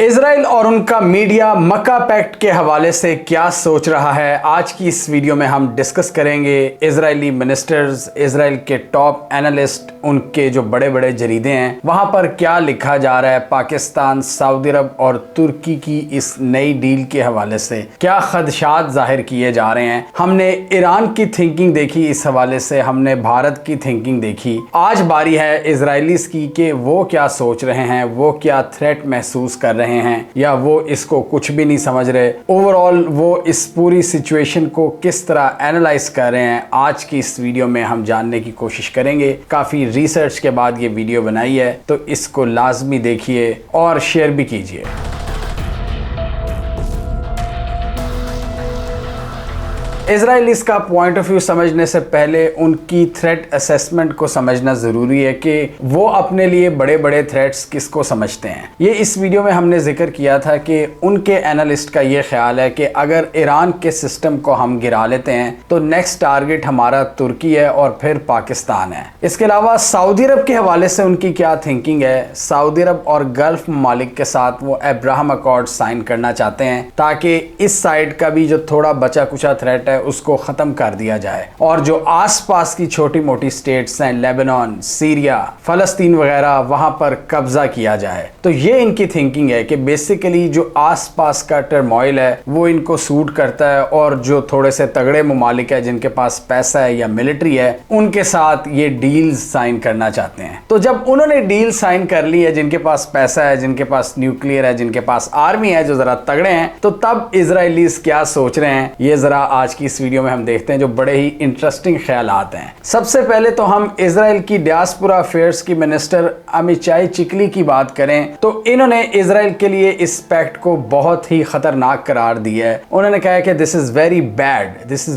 Israel और उनका media मक्का pact के हवाले से क्या सोच रहा है, आज की इस वीडियो में हम डिस्कस करेंगे। इजरायली मिनिस्टर्स, इजराइल के टॉप एनालिस्ट, उनके जो बड़े बड़े जरीदे हैं वहां पर क्या लिखा जा रहा है, पाकिस्तान, सऊदी अरब और तुर्की की इस नई डील के हवाले से क्या खदशात जाहिर किए जा रहे हैं। हमने ईरान की थिंकिंग देखी, इस हवाले से हमने भारत की थिंकिंग देखी। आज बारी है इजरायलीज की कि वो क्या सोच रहे हैं, वो क्या थ्रेट महसूस कर रहे हैं या वो इसको कुछ भी नहीं समझ रहे। ओवरऑल वो इस पूरी सिचुएशन को किस तरह एनालाइज कर रहे हैं, आज की इस वीडियो में हम जानने की कोशिश करेंगे। काफ़ी रिसर्च के बाद ये वीडियो बनाई है, तो इसको लाजमी देखिए और शेयर भी कीजिए। इजराइलीज का पॉइंट ऑफ व्यू समझने से पहले उनकी थ्रेट असेसमेंट को समझना ज़रूरी है कि वो अपने लिए बड़े बड़े थ्रेट्स किसको समझते हैं। ये इस वीडियो में हमने जिक्र किया था कि उनके एनालिस्ट का ये ख्याल है कि अगर ईरान के सिस्टम को हम गिरा लेते हैं तो नेक्स्ट टारगेट हमारा तुर्की है और फिर पाकिस्तान है। इसके अलावा सऊदी अरब के हवाले से उनकी क्या थिंकिंग है। सऊदी अरब और गल्फ ममालिक के साथ वो अब्राहम अकॉर्ड साइन करना चाहते हैं ताकि इस साइड का भी जो थोड़ा बचा कुचा थ्रेट है उसको खत्म कर दिया जाए और जो आसपास की छोटी मोटी स्टेट्स हैं, लेबनान, सीरिया, फलस्तीन वगैरह, वहां पर कब्जा किया जाए। तो ये इनकी थिंकिंग है कि बेसिकली जो आसपास का टर्मोइल है वो इनको सूट करता है और जो थोड़े से तगड़े ममालिक है जिनके पास पैसा है या मिलिट्री है उनके साथ ये डील साइन करना चाहते हैं। तो जब उन्होंने डील साइन कर ली है, जिनके पास पैसा है, जिनके पास न्यूक्लियर है, जिनके पास आर्मी है, जो जरा तगड़े हैं, तो तब इजरायलीज क्या सोच रहे हैं ये जरा आज की इस वीडियो में हम देखते हैं, जो बड़े ही इंटरेस्टिंग ख्यालात हैं। सबसे पहले तो हम इजराइल की डियास्पोरा अफेयर्स की मिनिस्टर अमिचाई चिकली की बात करें तो इन्होंने इजराइल के लिए इस पैक्ट को बहुत ही खतरनाक करार दिया है। उन्होंने कहा है कि this is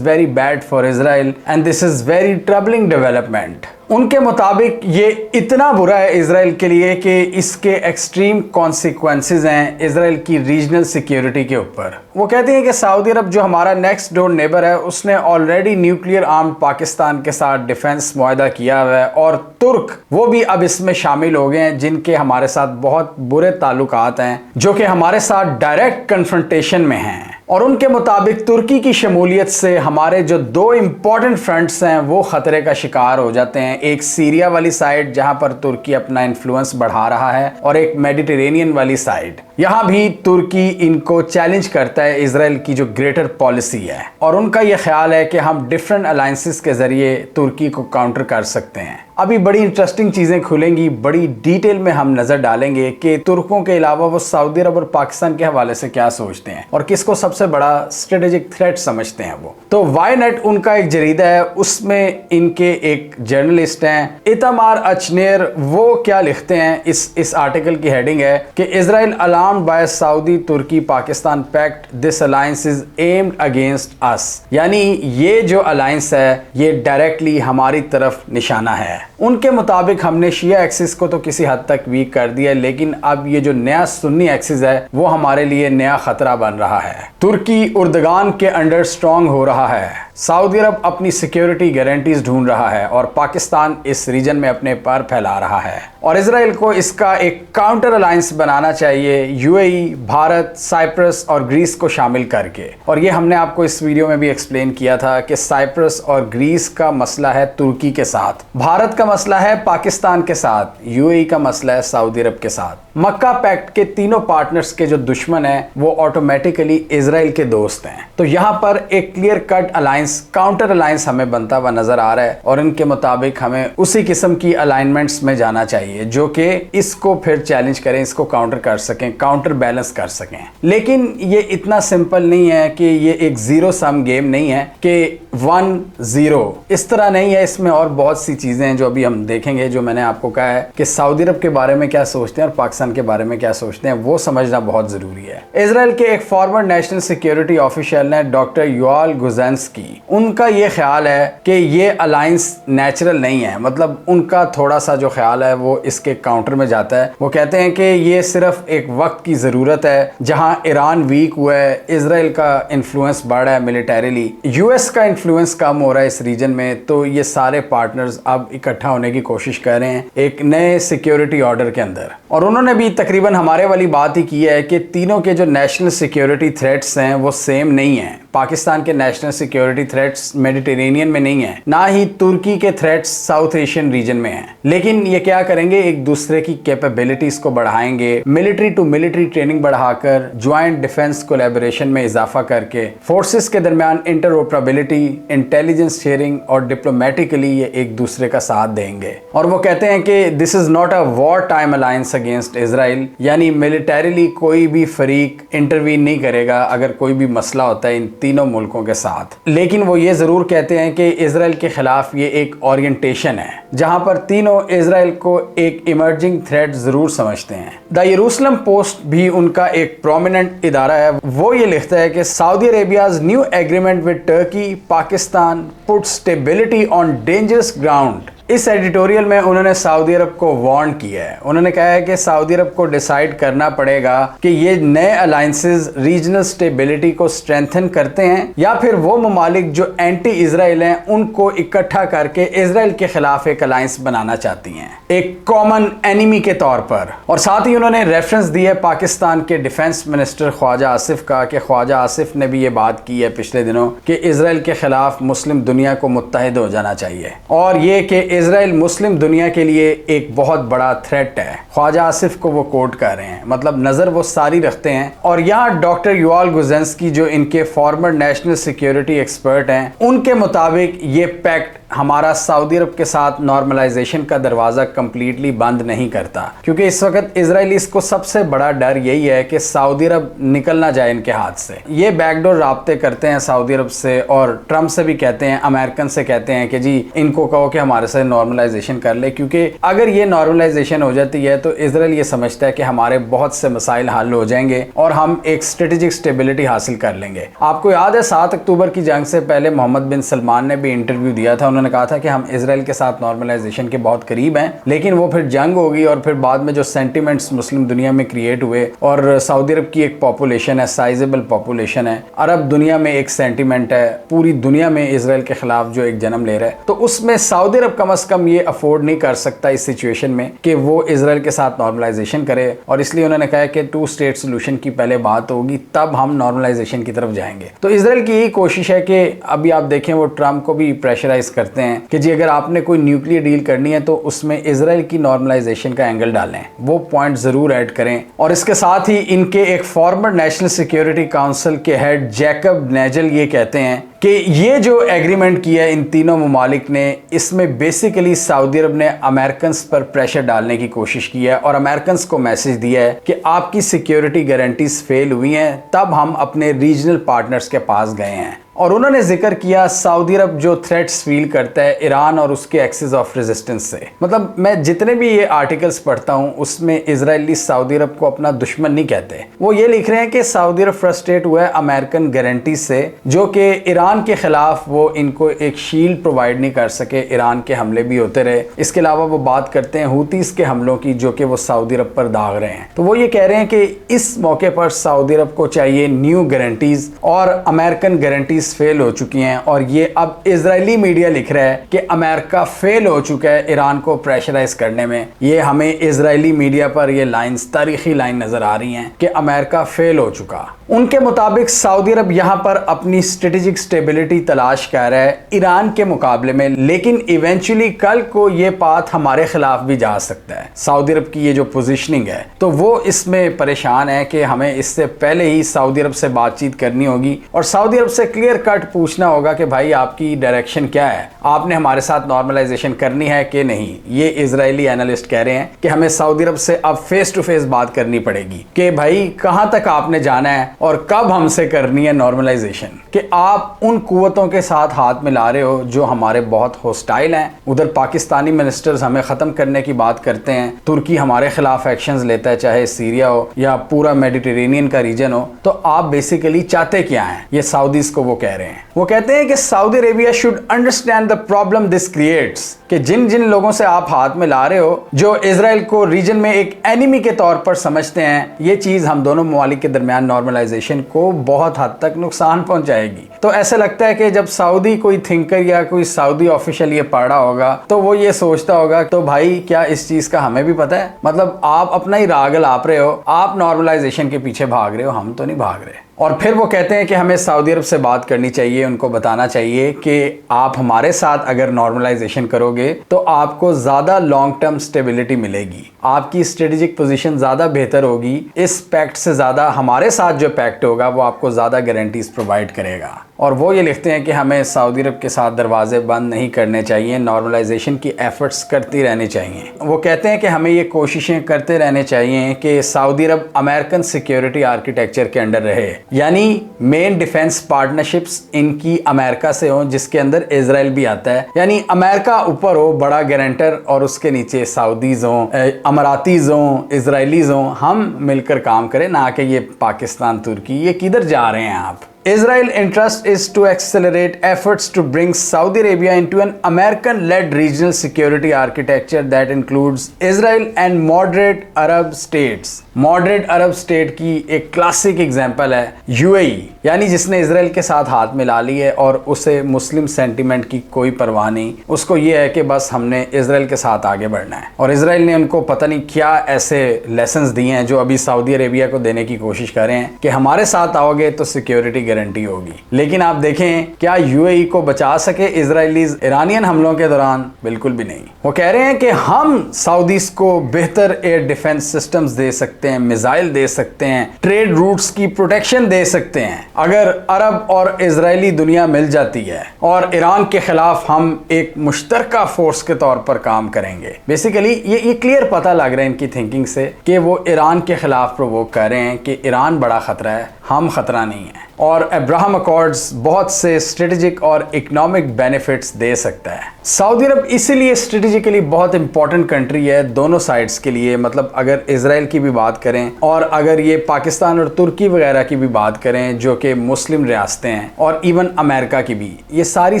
very bad for Israel and this is very troubling development. उनके मुताबिक ये इतना बुरा है इजराइल के लिए कि इसके एक्सट्रीम कॉन्सिक्वेंसेस हैं इजराइल की रीजनल सिक्योरिटी के ऊपर। वो कहते हैं कि सऊदी अरब जो हमारा नेक्स्ट डोर नेबर है उसने ऑलरेडी न्यूक्लियर आर्म्ड पाकिस्तान के साथ डिफेंस मुआहदा किया हुआ है और तुर्क वो भी अब इसमें शामिल हो गए हैं जिनके हमारे साथ बहुत बुरे ताल्लुकात हैं, जो कि हमारे साथ डायरेक्ट कन्फ्रंटेशन में हैं। और उनके मुताबिक तुर्की की शमूलियत से हमारे जो दो इंपॉर्टेंट फ्रंट्स हैं वो खतरे का शिकार हो जाते हैं। एक सीरिया वाली साइड जहां पर तुर्की अपना इन्फ्लुएंस बढ़ा रहा है और एक मेडिटेरेनियन वाली साइड, यहां भी तुर्की इनको चैलेंज करता है इजराइल की जो ग्रेटर पॉलिसी है। और उनका यह ख्याल है कि हम डिफरेंट अलायंसेस के जरिए तुर्की को काउंटर कर सकते हैं। अभी बड़ी इंटरेस्टिंग चीजें खुलेंगी, बड़ी डिटेल में हम नजर डालेंगे कि तुर्कों के अलावा वो सऊदी अरब और पाकिस्तान के हवाले से क्या सोचते हैं और किसको सबसे बड़ा स्ट्रेटेजिक थ्रेट समझते हैं वो। तो वाई नेट उनका एक जरीदा है, उसमें इनके एक जर्नलिस्ट हैं इतमार अचनेर, वो क्या लिखते हैं, इस आर्टिकल की हेडिंग है कि Israel alarmed by Saudi Turkey Pakistan pact, this alliance is aimed against us. यानी ये जो अलायंस है ये डायरेक्टली हमारी तरफ निशाना है। उनके मुताबिक हमने शिया एक्सिस को तो किसी हद तक वीक कर दिया, लेकिन अब ये जो नया सुन्नी एक्सिस है वो हमारे लिए नया खतरा बन रहा है। तुर्की उर्दगान के अंडर स्ट्रांग हो रहा है, सऊदी अरब अपनी सिक्योरिटी गारंटीज ढूंढ रहा है और पाकिस्तान इस रीजन में अपने पर फैला रहा है और इजराइल को इसका एक काउंटर अलायंस बनाना चाहिए, यूएई, भारत, साइप्रस और ग्रीस को शामिल करके। और ये हमने आपको इस वीडियो में भी एक्सप्लेन किया था कि साइप्रस और ग्रीस का मसला है तुर्की के साथ, भारत का मसला है पाकिस्तान के साथ, यूएई का मसला है सऊदी अरब के साथ। मक्का पैक्ट के तीनों पार्टनर्स के जो दुश्मन हैं वो ऑटोमेटिकली इजराइल के दोस्त हैं। तो यहाँ पर एक clear cut alliance, counter alliance हमें बनता हुआ नजर आ रहा है और इनके मुताबिक हमें उसी किस्म की अलाइनमेंट्स में जाना चाहिए जो कि इसको फिर चैलेंज करें, इसको काउंटर कर सकें, काउंटर बैलेंस कर सकें। लेकिन ये इतना सिंपल नहीं है कि ये एक जीरो सम गेम नहीं है कि 1-0 इस तरह नहीं है। इसमें और बहुत सी चीजें हैं जो अभी हम देखेंगे। जो मैंने आपको कहा है कि सऊदी अरब के बारे में क्या सोचते हैं और पाकिस्तान के बारे में क्या सोचते हैं वो समझना बहुत जरूरी है। इजराइल के एक फॉर्मर नेशनल सिक्योरिटी ऑफिशियल ने डॉक्टर युआल गुजेंस्की होगी। उनका ये ख्याल है कि ये अलायंस नेचुरल नहीं है, मतलब उनका थोड़ा सा जो ख्याल है वो इसके काउंटर में जाता है। वो कहते हैं कि ये सिर्फ एक वक्त की ज़रूरत है, जहां ईरान वीक हुआ है, इसराइल का इन्फ्लुएंस बढ़ा है मिलिटरीली, यूएस का इन्फ्लुएंस कम हो रहा है इस रीजन में, तो ये सारे पार्टनर्स अब इकट्ठा होने की कोशिश कर रहे हैं एक नए सिक्योरिटी ऑर्डर के अंदर। और उन्होंने भी तकरीबन हमारे वाली बात ही की है कि तीनों के जो नेशनल सिक्योरिटी थ्रेट्स हैं वो सेम नहीं है। पाकिस्तान के नेशनल सिक्योरिटी थ्रेट्स मेडिटेरेनियन में नहीं है, ना ही तुर्की के थ्रेट्स साउथ एशियन रीजन में हैं। लेकिन ये क्या करेंगे, एक दूसरे की कैपेबिलिटीज को बढ़ाएंगे, मिलिट्री टू मिलिट्री ट्रेनिंग बढ़ाकर, ज्वाइंट डिफेंस कोलैबोरेशन में इजाफा करके, फोर्सेस के दरमियान इंटरऑपरेबिलिटी, इंटेलिजेंस शेयरिंग और डिप्लोमेटिकली ये एक दूसरे का साथ देंगे। और वो कहते हैं कि this is not a war time alliance against Israel, यानी मिलिटरीली कोई भी फरीक इंटरवीन नहीं करेगा अगर कोई भी मसला होता है इन तीनों मुल्कों के साथ। लेकिन वो ये जरूर कहते हैं कि इजराइल के खिलाफ ये एक ओरिएंटेशन है, जहां पर तीनों इजराइल को एक इमर्जिंग थ्रेट जरूर समझते हैं। द यरूशलेम पोस्ट भी उनका एक प्रोमिनेंट इदारा है। वो ये लिखता है कि Saudi Arabia's new agreement with Turkey Pakistan put stability on dangerous ground. इस एडिटोरियल में उन्होंने सऊदी अरब को वार्न किया है। उन्होंने कहा है कि सऊदी अरब को डिसाइड करना पड़ेगा कि ये नए अलायंसेस रीजनल स्टेबिलिटी को स्ट्रेंथन करते हैं या फिर वो ममालिक जो एंटी इजराइल हैं उनको इकट्ठा करके इजराइल के खिलाफ एक अलायंस बनाना चाहती हैं, एक कॉमन एनिमी के तौर पर। और साथ ही उन्होंने रेफरेंस दी है पाकिस्तान के डिफेंस मिनिस्टर ख्वाजा आसिफ का, कि ख्वाजा आसिफ ने भी ये बात की है पिछले दिनों कि इजराइल के खिलाफ मुस्लिम दुनिया को मुत्तहिद हो जाना चाहिए, और ये कि इजराइल मुस्लिम दुनिया के लिए एक बहुत बड़ा थ्रेट है। ख्वाजा आसिफ को वो कोट कर रहे हैं, मतलब नजर वो सारी रखते हैं। और यहाँ डॉक्टर युवाल गुजेंस्की जो इनके फॉर्मर नेशनल सिक्योरिटी एक्सपर्ट हैं, उनके मुताबिक ये पैक्ट हमारा सऊदी अरब के साथ नॉर्मलाइजेशन का दरवाजा कंप्लीटली बंद नहीं करता, क्योंकि इस वक्त इजरायलीज को सबसे बड़ा डर यही है कि सऊदी अरब निकल ना जाए इनके हाथ से। ये बैकडोर राब्ते करते हैं सऊदी अरब से, और ट्रम्प से भी कहते हैं, अमेरिकन से कहते हैं कि जी इनको कहो कि हमारे से नॉर्मलाइजेशन कर ले, क्योंकि अगर ये नॉर्मलाइजेशन हो जाती है तो इजराइल ये समझता है कि हमारे बहुत से मसाइल हल हो जाएंगे और हम एक स्ट्रेटेजिक स्टेबिलिटी हासिल कर लेंगे। आपको याद है 7 अक्टूबर की जंग से पहले मोहम्मद बिन सलमान ने भी इंटरव्यू दिया था। उन्होंने कहा था कि हम इजराइल के साथ नॉर्मलाइजेशन के बहुत करीब हैं, लेकिन वो फिर जंग हो गई और फिर बाद में जो सेंटिमेंट्स मुस्लिम दुनिया में क्रिएट हुए, और सऊदी अरब की एक पॉपुलेशन है, साइजेबल पॉपुलेशन है, अरब दुनिया में एक सेंटिमेंट है, पूरी दुनिया में इजराइल के खिलाफ जो एक जन्म ले रहा है, तो उसमें सऊदी अरब कम से कम ये अफोर्ड नहीं कर सकता इस सिचुएशन में कि वो इजराइल के साथ नॉर्मलाइजेशन करे। और इसलिए उन्होंने कहा कि 2 स्टेट सोल्यूशन की पहले बात होगी, तब हम नॉर्मलाइजेशन की तरफ जाएंगे। तो इजराइल की यही कोशिश है कि अभी आप देखें वो ट्रम्प को भी प्रेशराइज करते हैं कि जी अगर आपने कोई न्यूक्लियर डील करनी है तो उसमें इजराइल की नॉर्मलाइजेशन का एंगल डालें, वो पॉइंट जरूर ऐड करें। और इसके साथ ही इनके एक फॉर्मर नेशनल सिक्योरिटी काउंसिल के हेड जैकब नेजल ये कहते हैं कि ये जो एग्रीमेंट किया इन तीनों ममालिक ने, इसमें बेसिकली सऊदी अरब ने अमेरिकन पर प्रेशर डालने की कोशिश की है और अमेरिकन को मैसेज दिया है कि आपकी सिक्योरिटी गारंटीज फेल हुई हैं, तब हम अपने रीजनल पार्टनर्स के पास गए हैं। और उन्होंने जिक्र किया सऊदी अरब जो थ्रेट्स फील करता है ईरान और उसके एक्सिस ऑफ रेजिस्टेंस से। मतलब मैं जितने भी ये आर्टिकल्स पढ़ता हूँ उसमें इजरायली सऊदी अरब को अपना दुश्मन नहीं कहते। वो ये लिख रहे हैं कि सऊदी अरब फ्रस्ट्रेट हुआ है अमेरिकन गारंटी से, जो कि ईरान के खिलाफ वो इनको एक शील्ड प्रोवाइड नहीं कर सके, ईरान के हमले भी होते रहे। इसके अलावा वो बात करते हैं हूतीस के हमलों की, जो कि वो सऊदी अरब पर दाग रहे हैं। तो वो ये कह रहे हैं कि इस मौके पर सऊदी अरब को चाहिए न्यू गारंटीज, और अमेरिकन गारंटीज फेल हो चुकी हैं। और ये अब इजरायली मीडिया लिख रहा है कि अमेरिका फेल हो चुका है ईरान को प्रेशराइज करने में। ये हमें इजरायली मीडिया पर ये लाइंस, तारीखी लाइन नजर आ रही हैं कि अमेरिका फेल हो चुका। उनके मुताबिक सऊदी अरब यहां पर अपनी स्ट्रेटेजिक स्टेबिलिटी तलाश कर रहा है ईरान के मुकाबले में, लेकिन इवेंचुअली कल को ये पाथ हमारे खिलाफ भी जा सकता है। सऊदी अरब की ये जो पोजीशनिंग है, तो वो इसमें परेशान है कि हमें इससे पहले ही सऊदी अरब से बातचीत करनी होगी और सऊदी अरब से क्लियर कट पूछना होगा कि भाई आपकी डायरेक्शन क्या है, आपने हमारे साथ नॉर्मलाइजेशन करनी है कि नहीं। ये इजरायली एनालिस्ट कह रहे हैं कि हमें सऊदी अरब से अब फेस टू फेस बात करनी पड़ेगी कि भाई कहां तक आपने जाना है और कब हमसे करनी है नॉर्मलाइजेशन, कि आप उन कुव्वतों के साथ हाथ मिला रहे हो जो हमारे बहुत हॉस्टाइल हैं। उधर पाकिस्तानी मिनिस्टर्स हमें ख़त्म करने की बात करते हैं, तुर्की हमारे खिलाफ एक्शंस लेता है, चाहे सीरिया हो या पूरा मेडिटेरेनियन का रीजन हो। तो आप बेसिकली चाहते क्या हैं? ये सऊदीज को वो कह रहे हैं। वो कहते हैं कि Saudi Arabia should understand the problem this creates, कि जिन जिन लोगों से आप हाथ मिला रहे हो, जो इजराइल को रीजन में एक एनिमी के तौर पर समझते हैं, ये चीज हम दोनों ममालिक के दरमियान नॉर्मलाइजेशन को बहुत हद तक नुकसान पहुंचाएगी। तो ऐसा लगता है कि जब सऊदी कोई थिंकर या कोई सऊदी ऑफिशियल ये पढ़ रहा होगा तो वो ये सोचता होगा, तो भाई क्या इस चीज का हमें भी पता है? मतलब आप अपना ही राग लाप रहे हो, आप नॉर्मलाइजेशन के पीछे भाग रहे हो, हम तो नहीं भाग रहे। और फिर वो कहते हैं कि हमें सऊदी अरब से बात करनी चाहिए, उनको बताना चाहिए कि आप हमारे साथ अगर नॉर्मलाइजेशन करोगे तो आपको ज़्यादा लॉन्ग टर्म स्टेबिलिटी मिलेगी, आपकी स्ट्रेटेजिक पोजीशन ज़्यादा बेहतर होगी। इस पैक्ट से ज़्यादा हमारे साथ जो पैक्ट होगा वो आपको ज़्यादा गारंटीज प्रोवाइड करेगा। और वो ये लिखते हैं कि हमें सऊदी अरब के साथ दरवाजे बंद नहीं करने चाहिए, नॉर्मलाइजेशन की एफर्ट्स करती रहनी चाहिए। वो कहते हैं कि हमें ये कोशिशें करते रहने चाहिए कि सऊदी अरब अमेरिकन सिक्योरिटी आर्किटेक्चर के अंडर रहे, यानी मेन डिफेंस पार्टनरशिप्स इनकी अमेरिका से हो, जिसके अंदर इजराइल भी आता है। यानी अमेरिका ऊपर हो बड़ा गारंटर और उसके नीचे सऊदीज हों, अमरातीज हों, इजराइलीज हों, हम मिलकर काम करें, ना कि ये पाकिस्तान तुर्की। ये किधर जा रहे हैं आप? Israel interest is to accelerate efforts to bring Saudi Arabia into an American-led regional security architecture that includes Israel and moderate Arab states. Moderate Arab state की एक क्लासिक एग्जांपल है UAE, यानी जिसने इजराइल के साथ हाथ मिला ली है और उसे मुस्लिम सेंटिमेंट की कोई परवाह नहीं। उसको ये है कि बस हमने इजराइल के साथ आगे बढ़ना है, और इजराइल ने उनको पता नहीं क्या ऐसे लेसन्स दिए हैं जो अभी सऊदी अरेबिया को देने की कोशिश कर रहे हैं कि हमारे साथ आओगे तो सिक्योरिटी गारंटी होगी। लेकिन आप देखें क्या यूएई को बचा सके इजराइलीज ईरानियन हमलों के दौरान? बिल्कुल भी नहीं। वो कह रहे हैं कि हम सऊदीज को बेहतर एयर डिफेंस सिस्टम्स दे सकते हैं, मिसाइल दे सकते हैं, ट्रेड रूट्स की प्रोटेक्शन दे सकते हैं। अगर अरब और इजरायली दुनिया मिल जाती है और ईरान के खिलाफ हम एक मुश्तरका फोर्स के तौर पर काम करेंगे। बेसिकली ये क्लियर पता लग रहा है इनकी थिंकिंग से कि वो ईरान के खिलाफ प्रोवोक कर रहे हैं कि ईरान बड़ा खतरा है, हम खतरा नहीं है। और अब्राहम अकॉर्ड्स बहुत से स्ट्रेटेजिक और इकोनॉमिक बेनिफिट्स दे सकता है। सऊदी अरब इसीलिए स्ट्रेटेजिकली बहुत इंपॉर्टेंट कंट्री है दोनों साइड्स के लिए। मतलब अगर इजराइल की भी बात करें और अगर ये पाकिस्तान और तुर्की वगैरह की भी बात करें जो कि मुस्लिम रियासतें हैं, और इवन अमेरिका की भी, ये सारी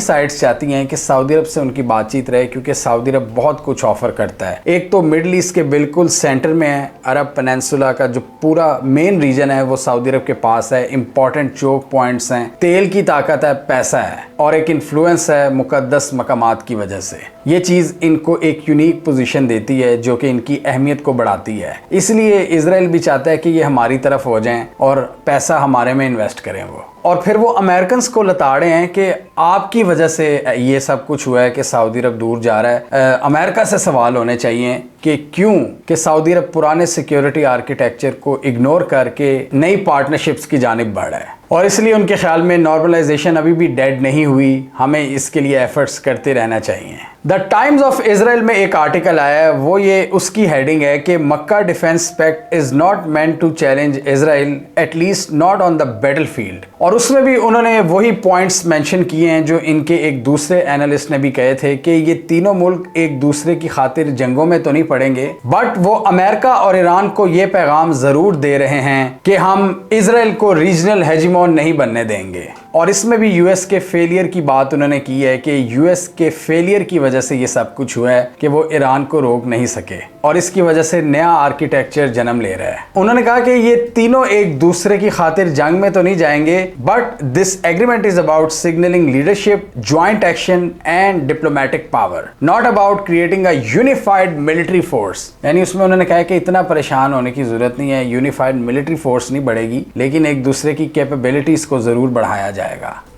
साइड्स चाहती हैं कि सऊदी अरब से उनकी बातचीत रहे, क्योंकि सऊदी अरब बहुत कुछ ऑफर करता है। एक तो मिडल ईस्ट के बिल्कुल सेंटर में है, अरब पेनिनसुला का जो पूरा मेन रीजन है वो सऊदी अरब के पास है। इंपॉर्टेंट चोक पॉइंट्स हैं, तेल की ताकत है, पैसा है, और एक इन्फ्लुएंस है मुकद्दस मकामात की वजह से। ये चीज इनको एक यूनिक पोजीशन देती है जो कि इनकी अहमियत को बढ़ाती है। इसलिए इजराइल भी चाहता है कि ये हमारी तरफ हो जाएं और पैसा हमारे में इन्वेस्ट करें वो। और फिर वो अमेरिकन को लताड़े हैं कि आपकी वजह से ये सब कुछ हुआ है कि सऊदी अरब दूर जा रहा है। अमेरिका से सवाल होने चाहिए कि क्यों कि सऊदी अरब पुराने सिक्योरिटी आर्किटेक्चर को इग्नोर करके नई पार्टनरशिप्स की जानिब बढ़ रहा है। और इसलिए उनके ख्याल में नॉर्मलाइजेशन अभी भी डेड नहीं हुई, हमें इसके लिए एफर्ट्स करते रहना चाहिए। द टाइम्स ऑफ इजराइल में एक आर्टिकल आया है, वो ये उसकी हेडिंग है कि Mecca defence pact is not meant to challenge Israel, at least not on the battlefield. और उसमें भी उन्होंने वही पॉइंट्स मेंशन किए हैं जो इनके एक दूसरे एनालिस्ट ने भी कहे थे कि ये तीनों मुल्क एक दूसरे की खातिर जंगों में तो नहीं पड़ेंगे, बट वो अमेरिका और ईरान को ये पैगाम जरूर दे रहे हैं कि हम इजराइल को रीजनल हेजिमोन नहीं बनने देंगे। और इसमें भी यूएस के फेलियर की बात उन्होंने की है कि यूएस के फेलियर की वजह से ये सब कुछ हुआ है कि वो ईरान को रोक नहीं सके, और इसकी वजह से नया आर्किटेक्चर जन्म ले रहा है। उन्होंने कहा कि ये तीनों एक दूसरे की खातिर जंग में तो नहीं जाएंगे, but this agreement is about signalling leadership, joint action and diplomatic power, not about creating a unified military force. यानी उसमें उन्होंने कहा कि इतना परेशान होने की जरूरत नहीं है, यूनिफाइड मिलिट्री फोर्स नहीं बढ़ेगी, लेकिन एक दूसरे की कैपेबिलिटीज को जरूर बढ़ाया जाएगा।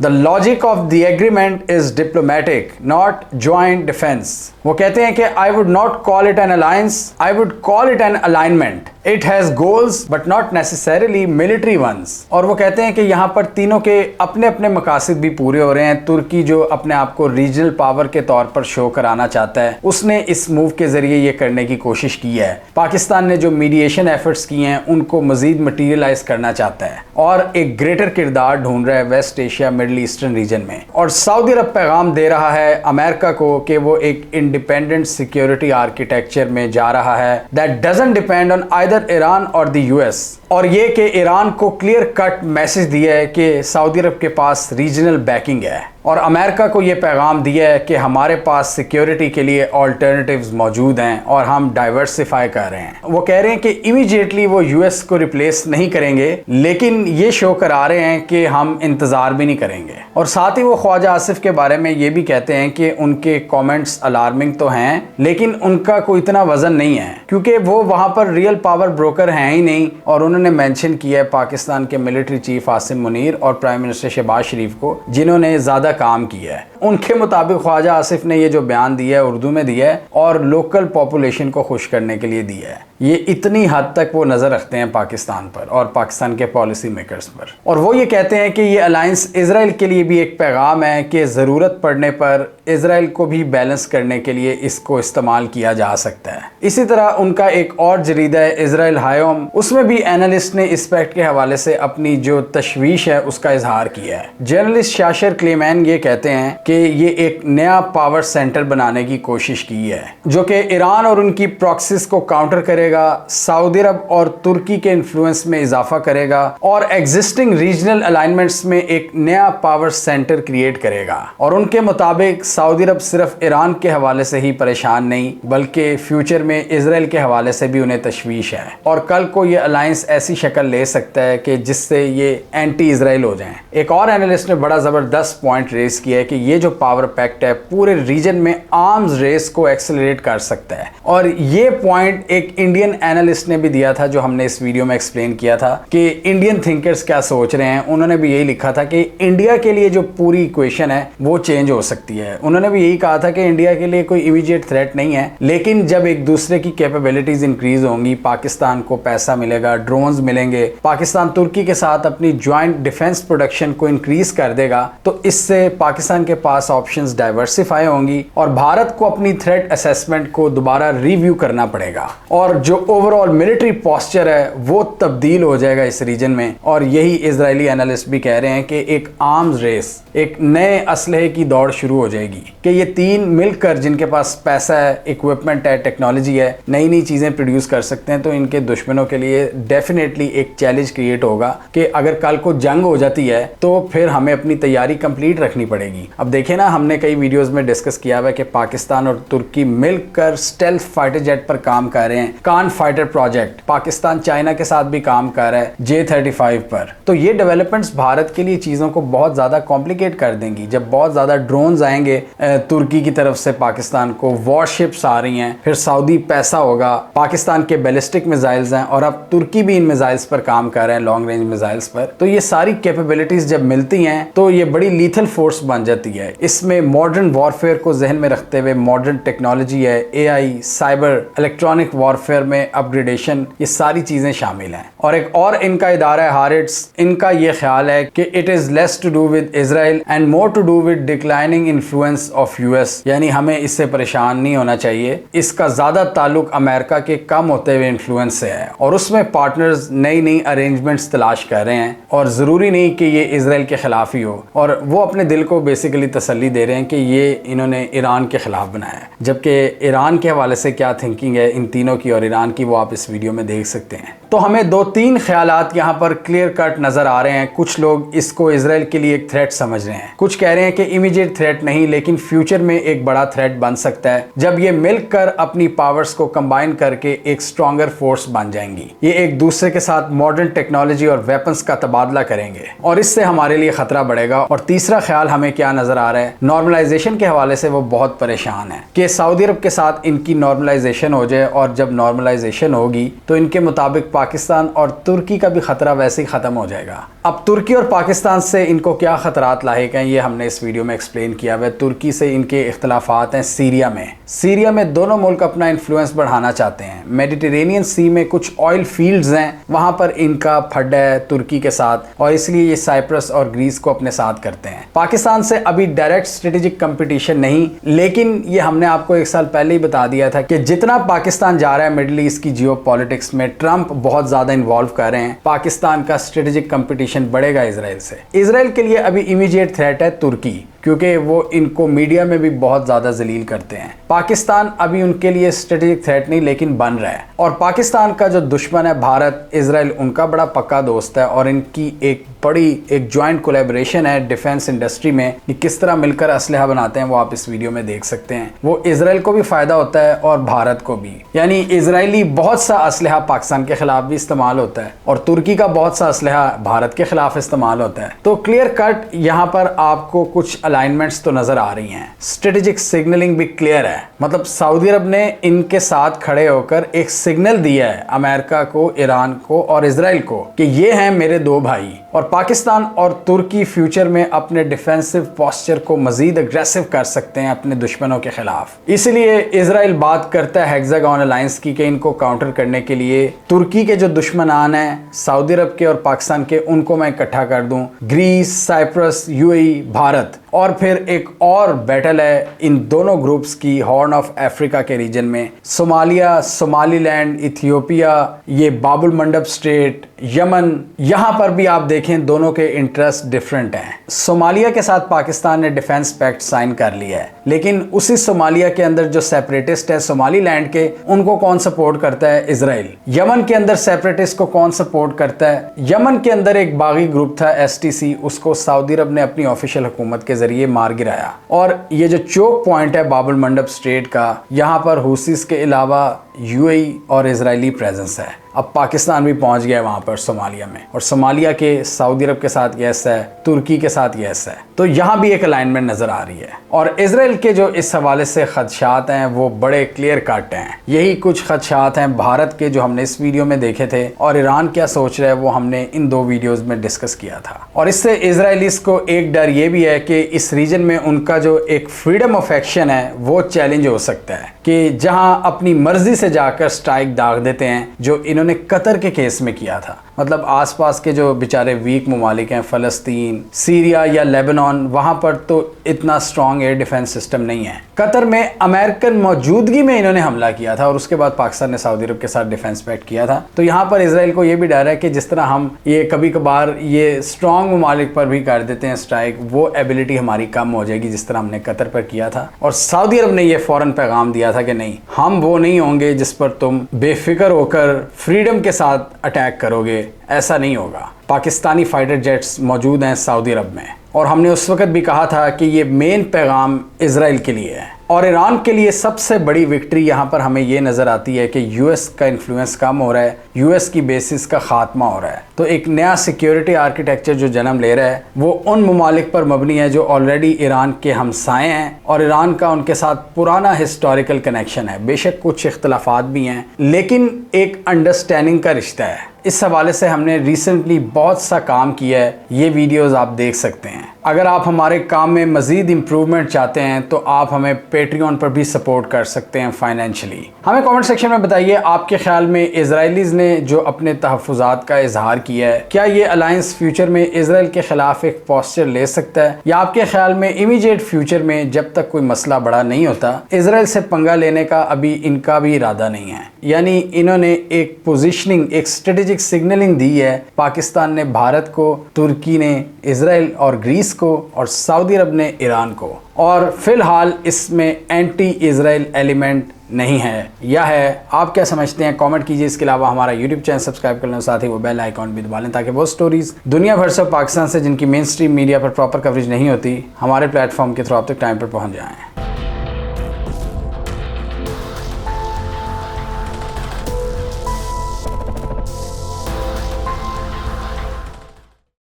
The logic of the agreement is diplomatic, not joint defense. वो कहते हैं कि I would not call it an alliance, I would call it an alignment. It has goals but not necessarily military ones. और वो कहते हैं कि यहाँ पर तीनों के अपने अपने मकासद भी पूरे हो रहे हैं। तुर्की जो अपने आप को रीजनल पावर के तौर पर शो कराना चाहता है, उसने इस मूव के जरिए ये करने की कोशिश की है। पाकिस्तान ने जो मीडिएशन एफर्ट्स किए हैं उनको मजीद मटीरियलाइज करना चाहता है और एक ग्रेटर किरदार ढूंढ रहा है west Asia middle eastern region में। और सऊदी अरब पैगाम दे रहा है अमेरिका को कि वो एक इंडिपेंडेंट सिक्योरिटी आर्किटेक्चर में जा रहा है that doesn't depend on either Iran और द यूएस। और ये कि ईरान को क्लियर कट मैसेज दिया है कि सऊदी अरब के पास रीजनल बैकिंग है और अमेरिका को ये पैगाम दिया है कि हमारे पास सिक्योरिटी के लिए ऑल्टरनेटिव्स मौजूद हैं और हम डाइवर्सिफाई कर रहे हैं। वो कह रहे हैं कि इमीडिएटली वो यूएस को रिप्लेस नहीं करेंगे, लेकिन ये शो करा रहे हैं कि हम इंतजार भी नहीं करेंगे। और साथ ही वो ख्वाजा आसिफ के बारे में ये भी कहते हैं कि उनके कमेंट्स अलार्मिंग तो हैं, लेकिन उनका कोई इतना वजन नहीं है क्योंकि वो वहां पर रियल पावर ब्रोकर हैं ही नहीं। और उन्होंने मेंशन किया है पाकिस्तान के मिलिट्री चीफ आसिम मुनीर और प्राइम मिनिस्टर शहबाज शरीफ को, जिन्होंने ज्यादा काम किया है। उनके मुताबिक ख्वाजा आसिफ ने ये जो बयान दिया है उर्दू में दिया है और लोकल पॉपुलेशन को खुश करने के लिए दिया है। ये इतनी हद तक वो नजर रखते हैं पाकिस्तान पर और पाकिस्तान के पॉलिसी मेकर्स पर। और वो ये कहते हैं कि ये अलायंस इजराइल के लिए भी एक पैगाम है कि ज़रूरत पड़ने पर इजराइल को भी बैलेंस करने के लिए इसको इस्तेमाल किया जा सकता है। इसी तरह उनका एक और जरीदा है इजराइल हायोम, उसमें भी एनालिस्ट ने इस पैक्ट के हवाले से अपनी जो तशवीश है उसका इजहार किया है। जर्नलिस्ट शाशर क्लेमैन ये कहते हैं कि ये एक नया पावर सेंटर बनाने की कोशिश की है जो कि ईरान और उनकी प्रॉक्सिस को काउंटर करेगा, सऊदी अरब और तुर्की के इन्फ्लुएंस में इजाफा करेगा और एग्जिस्टिंग रीजनल अलाइनमेंट्स में एक नया पावर सेंटर क्रिएट करेगा। और उनके मुताबिक सऊदी अरब सिर्फ ईरान के हवाले से ही परेशान नहीं बल्कि फ्यूचर में इजराइल के हवाले से भी उन्हें तशवीश है और कल को ये अलायंस ऐसी शक्ल ले सकता है कि जिससे ये एंटी इजराइल हो जाएं। एक और एनालिस्ट ने बड़ा जबरदस्त पॉइंट रेस किया है कि ये जो पावर पैक्ट है पूरे रीजन में आर्म्स रेस को एक्सेलरेट कर सकता है। और ये पॉइंट एक इंडियन एनालिस्ट ने भी दिया था जो हमने इस वीडियो में एक्सप्लेन किया था कि इंडियन थिंकर्स क्या सोच रहे हैं। उन्होंने भी यही लिखा था कि इंडिया के लिए जो पूरी इक्वेशन है वो चेंज हो सकती है। उन्होंने भी यही कहा था कि इंडिया के लिए कोई इमीडिएट थ्रेट नहीं है, लेकिन जब एक दूसरे की कैपेबिलिटीज इंक्रीज होंगी, पाकिस्तान को पैसा मिलेगा, ड्रोन्स मिलेंगे, पाकिस्तान तुर्की के साथ अपनी ज्वाइंट डिफेंस प्रोडक्शन को इंक्रीज कर देगा, तो इससे पाकिस्तान के पास ऑप्शंस डाइवर्सिफाई होंगी और भारत को अपनी थ्रेट असेसमेंट को दोबारा रिव्यू करना पड़ेगा और जो ओवरऑल मिलिट्री पोस्चर है वो तब्दील हो जाएगा इस रीजन में। और यही इजरायली एनालिस्ट भी कह रहे हैं कि एक आर्म्स रेस, एक नए असलहे की दौड़ शुरू हो जाएगी कि ये तीन मिलकर जिनके पास पैसा है, इक्विपमेंट है, टेक्नोलॉजी है, नई नई चीजें प्रोड्यूस कर सकते हैं, तो इनके दुश्मनों के लिए डेफिनेटली एक चैलेंज क्रिएट होगा कि अगर कल को जंग हो जाती है तो फिर हमें अपनी तैयारी कंप्लीट रखनी पड़ेगी। अब देखें ना, हमने कई वीडियोस में डिस्कस किया हुआ है कि पाकिस्तान और तुर्की मिलकर स्टेल्थ फाइटर जेट पर काम कर रहे हैं। कान फाइटर प्रोजेक्ट पाकिस्तान चाइना के साथ भी काम कर रहा है J-35 पर। तो ये डेवलपमेंट्स भारत के लिए चीजों को बहुत ज्यादा कॉम्प्लिकेट कर देंगी। जब बहुत ज्यादा ड्रोन्स आएंगे तुर्की की तरफ से पाकिस्तान को, वॉरशिप्स आ रही हैं, फिर सऊदी पैसा होगा, पाकिस्तान के बैलिस्टिक मिसाइल्स हैं और अब तुर्की भी इन मिसाइल्स पर काम कर रहे हैं, लॉन्ग रेंज मिसाइल्स पर। तो ये सारी कैपेबिलिटीज जब मिलती हैं तो ये बड़ी लीथल फोर्स बन जाती है। इसमें मॉडर्न वॉरफेयर को जहन में रखते हुए मॉडर्न टेक्नोलॉजी है, AI, साइबर, इलेक्ट्रॉनिक वॉरफेयर में अपग्रेडेशन, ये सारी चीजें शामिल हैं। और एक और इनका इदारा है हारिट्स, इनका ये ख्याल है कि it is less to do with Israel and more to do with declining influence of US, यानी हमें इससे परेशान नहीं होना चाहिए। इसका ज्यादा ताल्लुक अमेरिका के कम होते हुए इन्फ्लुएंस से है और उसमें पार्टनर्स नई नई अरेंजमेंट्स तलाश कर रहे हैं और जरूरी नहीं कि ये इजराइल के खिलाफ ही हो। और वो अपने दिल को बेसिकली तसल्ली दे रहे हैं कि ये इन्होंने ईरान के खिलाफ बनाया है, जबकि ईरान के हवाले से क्या थिंकिंग है इन तीनों की और ईरान की वो आप इस वीडियो में देख सकते हैं। तो हमें दो तीन ख्यालात यहाँ पर क्लियर कट नजर आ रहे हैं। कुछ लोग इसको इजराइल के लिए एक थ्रेट समझ रहे हैं, कुछ कह रहे हैं कि इमीडिएट थ्रेट नहीं, लेकिन फ्यूचर में एक बड़ा थ्रेट बन सकता है जब ये मिलकर अपनी पावर्स को कंबाइन करके एक स्ट्रॉन्गर फोर्स बन जाएंगी। ये एक दूसरे के साथ मॉडर्न टेक्नोलॉजी और वेपन्स का तबादला करेंगे और इससे हमारे लिए खतरा बढ़ेगा। और तीसरा ख्याल हमें क्या नजर आ रहा है, नॉर्मलाइजेशन के हवाले से वो बहुत परेशान है कि सऊदी अरब के साथ इनकी नॉर्मलाइजेशन हो जाए, और जब नॉर्मलाइजेशन होगी तो इनके मुताबिक पाकिस्तान और तुर्की का भी खतरा वैसे ही ख़त्म हो जाएगा। अब तुर्की और पाकिस्तान से इनको क्या ख़तरात लाहिक हैं ये हमने इस वीडियो में एक्सप्लेन किया हुआ है। तुर्की से इनके इख्तलाफात हैं सीरिया में दोनों मुल्क अपना इन्फ्लुएंस बढ़ाना चाहते हैं। मेडिटेरेनियन सी में कुछ ऑयल फील्ड्स हैं, वहाँ पर इनका फड है तुर्की के साथ, और इसलिए ये साइप्रस और ग्रीस को अपने साथ करते हैं। पाकिस्तान से अभी डायरेक्ट स्ट्रेटेजिक कंपटीशन नहीं, लेकिन ये हमने आपको 1 साल पहले ही बता दिया था कि जितना पाकिस्तान जा रहा है मिडल ईस्ट की जियोपॉलिटिक्स में, ट्रंप बहुत ज़्यादा इन्वॉल्व कर रहे हैं, पाकिस्तान का स्ट्रेटेजिक कंपटीशन बढ़ेगा इसराइल से। इसराइल के लिए अभी इमीडिएट थ्रेट है तुर्की, क्योंकि वो इनको मीडिया में भी बहुत ज़्यादा जलील करते हैं। पाकिस्तान अभी उनके लिए स्ट्रेटेजिक थ्रेट नहीं, लेकिन बन रहा है। और पाकिस्तान का जो दुश्मन है भारत, इसराइल उनका बड़ा पक्का दोस्त है, और इनकी एक जॉइंट कोलैबोरेशन है डिफेंस इंडस्ट्री में। ये किस तरह मिलकर असलहा बनाते हैं वो आप इस वीडियो में देख सकते हैं। वो इसराइल को भी फ़ायदा होता है और भारत को भी, यानी इजरायली बहुत सा असलहा पाकिस्तान के खिलाफ भी इस्तेमाल होता है, और तुर्की का बहुत सा असलहा भारत के खिलाफ इस्तेमाल होता है। तो क्लियर कट यहाँ पर आपको कुछ अलाइनमेंट्स तो नजर आ रही हैं। स्ट्रेटेजिक सिग्नलिंग भी क्लियर है, मतलब सऊदी अरब ने इनके साथ खड़े होकर एक सिग्नल दिया है अमेरिका को, ईरान को और इसराइल को कि ये हैं मेरे दो भाई। और पाकिस्तान और तुर्की फ्यूचर में अपने डिफेंसिव पोस्चर को मजीद अग्रेसिव कर सकते हैं अपने दुश्मनों के खिलाफ। इसलिए इसराइल बात करता है हेक्सागन अलायंस की कि इनको काउंटर करने के लिए तुर्की के जो दुश्मनान हैं सऊदी अरब के और पाकिस्तान के, उनको मैं इकट्ठा कर दूं, ग्रीस, साइप्रस, यूएई, भारत। और फिर एक और बैटल है इन दोनों ग्रुप्स की हॉर्न ऑफ अफ्रीका के रीजन में, सोमालिया, सोमालीलैंड, इथियोपिया, ये बाबुल मंडप स्टेट, यमन। यहां पर भी आप देखें दोनों के इंटरेस्ट डिफरेंट हैं। सोमालिया के साथ पाकिस्तान ने डिफेंस पैक्ट साइन कर लिया है, लेकिन उसी सोमालिया के अंदर जो सेपरेटिस्ट है सोमालीलैंड के, उनको कौन सपोर्ट करता है? इजराइल। यमन के अंदर सेपरेटिस्ट को कौन सपोर्ट करता है? यमन के अंदर एक बागी ग्रुप था STC, उसको सऊदी अरब ने अपनी ऑफिशियल हुकूमत के जरिए मार गिराया। और ये जो चोक पॉइंट है बाबुल मंडप स्ट्रेट का, यहाँ पर हुसीस के अलावा UAE और इजरायली प्रेजेंस है। अब पाकिस्तान भी पहुंच गया वहां पर सोमालिया में, और सोमालिया के सऊदी अरब के साथ यस है, तुर्की के साथ यस है। तो यहां भी एक अलाइनमेंट नजर आ रही है। और इजराइल के जो इस हवाले से खदशात हैं वो बड़े क्लियर कट हैं। यही कुछ खदशात हैं भारत के जो हमने इस वीडियो में देखे थे, और ईरान क्या सोच रहा है वो हमने इन 2 वीडियोज में डिस्कस किया था। और इससे इजराइलीज को एक डर ये भी है कि इस रीजन में उनका जो एक फ्रीडम ऑफ एक्शन है वो चैलेंज हो सकता है, कि जहां अपनी मर्जी से जाकर स्ट्राइक दाग देते हैं, जो इन्होंने कतर के केस में किया था। मतलब आसपास के जो बेचारे वीक ममालिक हैं, फ़लस्तीन, सीरिया या लेबनान, वहाँ पर तो इतना स्ट्रॉन्ग एयर डिफेंस सिस्टम नहीं है। कतर में अमेरिकन मौजूदगी में इन्होंने हमला किया था, और उसके बाद पाकिस्तान ने सऊदी अरब के साथ डिफेंस पैक्ट किया था। तो यहाँ पर इसराइल को ये भी डर है कि जिस तरह हम ये कभी कभार ये स्ट्रॉन्ग ममालिक पर भी कर देते हैं स्ट्राइक, वो एबिलिटी हमारी कम हो जाएगी जिस तरह हमने कतर पर किया था। और सऊदी अरब ने ये फ़ौरन पैगाम दिया था कि नहीं, हम वो नहीं होंगे जिस पर तुम बेफिक्र होकर फ्रीडम के साथ अटैक करोगे, ऐसा नहीं होगा। पाकिस्तानी फाइटर जेट्स मौजूद हैं सऊदी अरब में, और हमने उस वक्त भी कहा था कि ये मेन पैगाम इजराइल के लिए है। और ईरान के लिए सबसे बड़ी विक्ट्री यहाँ पर हमें ये नज़र आती है कि यूएस का इन्फ्लुएंस कम हो रहा है, यूएस की बेसिस का खात्मा हो रहा है। तो एक नया सिक्योरिटी आर्किटेक्चर जो जन्म ले रहा है वो उन ममालिक पर मबनी है जो ऑलरेडी ईरान के हमसाए हैं, और ईरान का उनके साथ पुराना हिस्टोरिकल कनेक्शन है। बेशक कुछ इख्तलाफात भी हैं, लेकिन एक अंडरस्टैंडिंग का रिश्ता है। इस हवाले से हमने रिसेंटली बहुत सा काम किया है, ये वीडियोस आप देख सकते हैं। अगर आप हमारे काम में मज़ीद इम्प्रूवमेंट चाहते हैं तो आप हमें पेट्रियन पर भी सपोर्ट कर सकते हैं फाइनेंशियली। हमें कमेंट सेक्शन में बताइए आपके ख्याल में इजराइलीज़ ने जो अपने तहफ़्फ़ुज़ात का इजहार किया है, क्या ये अलायंस फ्यूचर में इसराइल के ख़िलाफ़ एक पोस्चर ले सकता है, या आपके ख्याल में इमीडिएट फ्यूचर में जब तक कोई मसला बड़ा नहीं होता इसराइल से पंगा लेने का अभी इनका भी इरादा नहीं है? यानी इन्होंने एक पोजीशनिंग, एक स्ट्रेटेजिक सिग्नलिंग दी है। पाकिस्तान ने भारत को, तुर्की ने इसराइल और ग्रीस को, और सऊदी अरब ने ईरान को। और फिलहाल इसमें एंटी इजराइल एलिमेंट नहीं है, या है? आप क्या समझते हैं? कमेंट कीजिए। इसके अलावा हमारा यूट्यूब चैनल सब्सक्राइब कर लें, साथ ही वो बेल आइकॉन भी दबा लें, ताकि वो स्टोरीज दुनिया भर से पाकिस्तान से जिनकी मेन स्ट्रीम मीडिया पर प्रॉपर कवरेज नहीं होती, हमारे प्लेटफॉर्म के थ्रू आप तक टाइम पर पहुंच जाएं।